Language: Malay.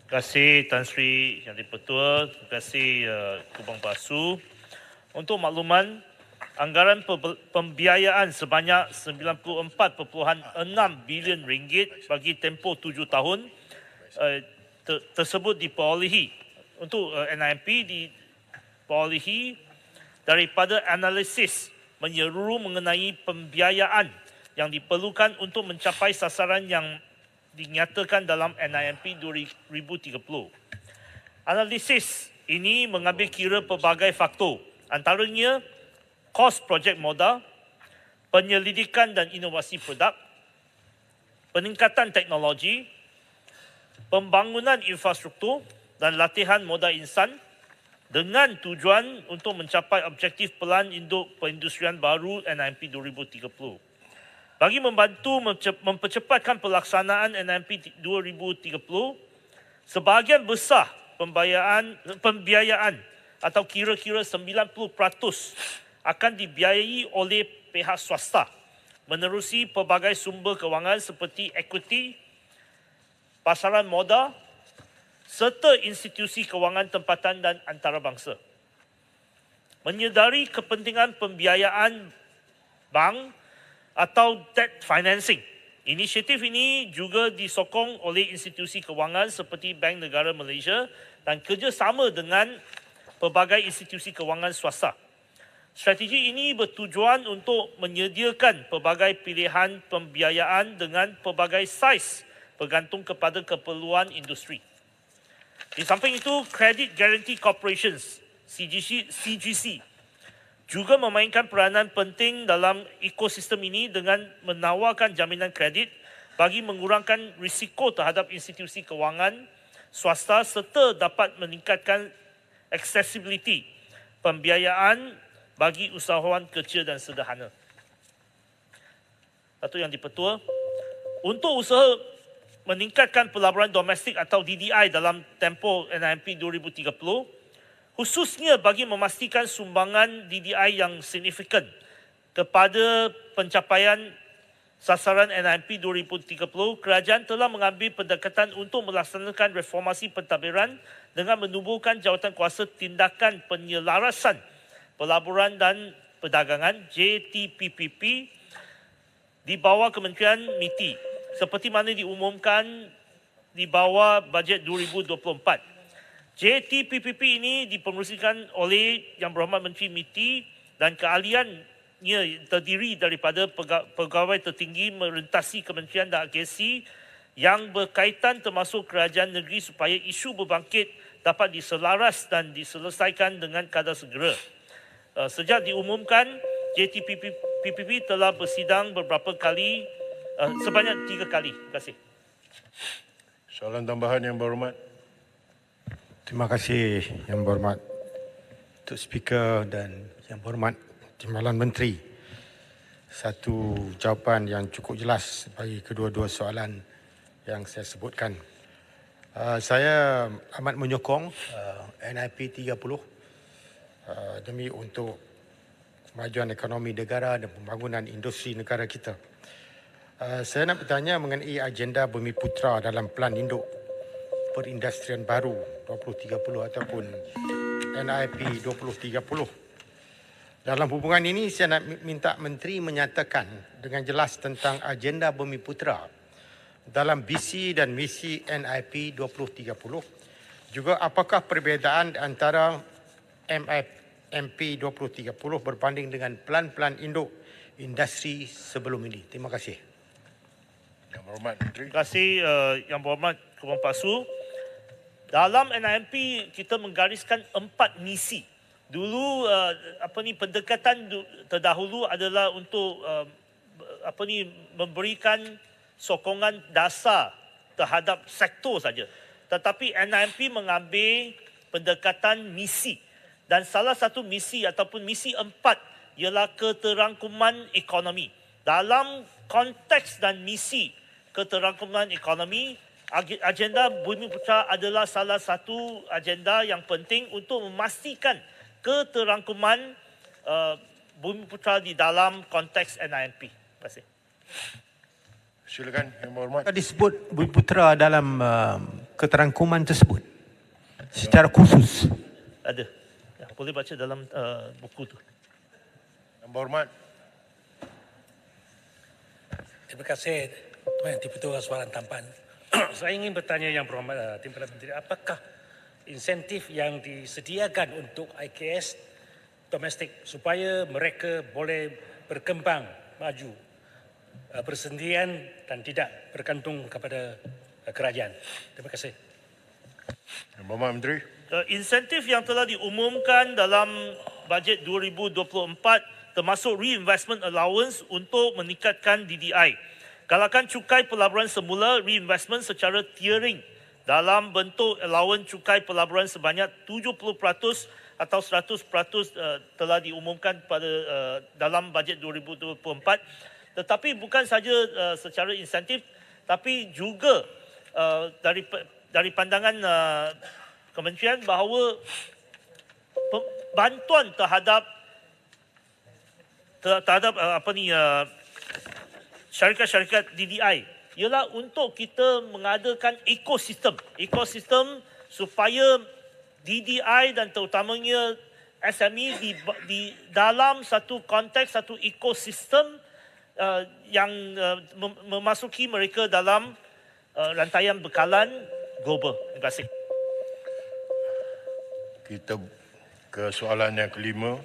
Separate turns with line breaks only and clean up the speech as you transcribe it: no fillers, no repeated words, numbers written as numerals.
Terima kasih Tan Sri Yang di-Pertua, terima kasih Kubang Pasu. Untuk makluman, anggaran pembiayaan sebanyak 94.6 bilion ringgit bagi tempoh 7 tahun tersebut diperolehi untuk NIMP diperolehi daripada analisis menyeluruh mengenai pembiayaan yang diperlukan untuk mencapai sasaran yang dinyatakan dalam NIMP 2030. Analisis ini mengambil kira pelbagai faktor, antaranya kos projek modal, penyelidikan dan inovasi produk, peningkatan teknologi, pembangunan infrastruktur dan latihan modal insan dengan tujuan untuk mencapai objektif Pelan Induk Perindustrian Baru NIMP 2030. Bagi membantu mempercepatkan pelaksanaan NIMP 2030, sebahagian besar pembiayaan atau kira-kira 90% akan dibiayai oleh pihak swasta menerusi pelbagai sumber kewangan seperti equity, pasaran modal serta institusi kewangan tempatan dan antarabangsa. Menyedari kepentingan pembiayaan bank atau debt financing, inisiatif ini juga disokong oleh institusi kewangan seperti Bank Negara Malaysia dan kerjasama dengan pelbagai institusi kewangan swasta. Strategi ini bertujuan untuk menyediakan pelbagai pilihan pembiayaan dengan pelbagai saiz bergantung kepada keperluan industri. Di samping itu, Credit Guarantee Corporations (CGC) juga memainkan peranan penting dalam ekosistem ini dengan menawarkan jaminan kredit bagi mengurangkan risiko terhadap institusi kewangan swasta serta dapat meningkatkan accessibility pembiayaan bagi usahawan kecil dan sederhana. Satu Yang di-Pertua, untuk usaha meningkatkan pelaburan domestik atau DDI dalam tempoh NIMP 2030, khususnya bagi memastikan sumbangan DDI yang signifikan kepada pencapaian sasaran NIMP 2030, kerajaan telah mengambil pendekatan untuk melaksanakan reformasi pentadbiran dengan menubuhkan Jawatankuasa Tindakan Penyelarasan Pelaburan dan Perdagangan JTPPP di bawah Kementerian MITI seperti mana diumumkan di bawah bajet 2024. JTPPP ini dipengerusikan oleh Yang Berhormat Menteri MITI dan keahliannya terdiri daripada pegawai tertinggi merentasi kementerian dan agensi yang berkaitan termasuk kerajaan negeri supaya isu berbangkit dapat diselaras dan diselesaikan dengan kadar segera. Sejak diumumkan, JTPPP telah bersidang beberapa kali, sebanyak 3 kali. Terima kasih.
Soalan tambahan Yang Berhormat.
Terima kasih Yang Berhormat Tuk Speaker dan Yang Berhormat Timbalan Menteri. Satu jawapan yang cukup jelas bagi kedua-dua soalan yang saya sebutkan. Saya amat menyokong NIP 30 demi untuk kemajuan ekonomi negara dan pembangunan industri negara kita. Saya nak bertanya mengenai agenda Bumiputera dalam Pelan Induk Perindustrian Baru 2030 ataupun NIP 2030. Dalam hubungan ini, saya nak minta Menteri menyatakan dengan jelas tentang agenda Bumiputera dalam visi dan misi NIP 2030. Juga apakah perbezaan antara MP 2030 berbanding dengan pelan-pelan induk industri sebelum ini. Terima kasih.
Yang Berhormat Menteri.
Terima kasih Yang Berhormat Kubang Pasu. Dalam NIMP kita menggariskan 4 misi. Dulu pendekatan terdahulu adalah untuk memberikan sokongan dasar terhadap sektor saja. Tetapi NIMP mengambil pendekatan misi. Dan salah satu misi ataupun misi 4 ialah keterangkuman ekonomi. Dalam konteks dan misi keterangkuman ekonomi, agenda Bumiputera adalah salah satu agenda yang penting untuk memastikan keterangkuman Bumiputera di dalam konteks NIMP. Terima kasih.
Silakan Yang Berhormat.
Disebut Bumiputera dalam keterangkuman tersebut secara khusus?
Ada. Ya, boleh baca dalam buku tu.
Yang berhormat.
Terima kasih Tuan Yang Di-Pertua soalan tambahan. Saya ingin bertanya Yang Berhormat Timbalan Menteri, apakah insentif yang disediakan untuk IKS domestik supaya mereka boleh berkembang maju bersendirian dan tidak bergantung kepada kerajaan? Terima kasih.
Yang berhormat Menteri.
Insentif yang telah diumumkan dalam bajet 2024 termasuk reinvestment allowance untuk meningkatkan DDI. Galakan cukai pelaburan semula reinvestment secara tiering dalam bentuk allowance cukai pelaburan sebanyak 70% atau 100% telah diumumkan pada dalam bajet 2024. Tetapi bukan saja secara insentif, tapi juga dari pandangan kementerian bahawa bantuan terhadap syarikat-syarikat DDI ialah untuk kita mengadakan ekosistem supaya DDI dan terutamanya SME di dalam satu konteks, satu ekosistem yang memasuki mereka dalam rantaian bekalan global. Terima kasih.
Kita ke soalan yang kelima.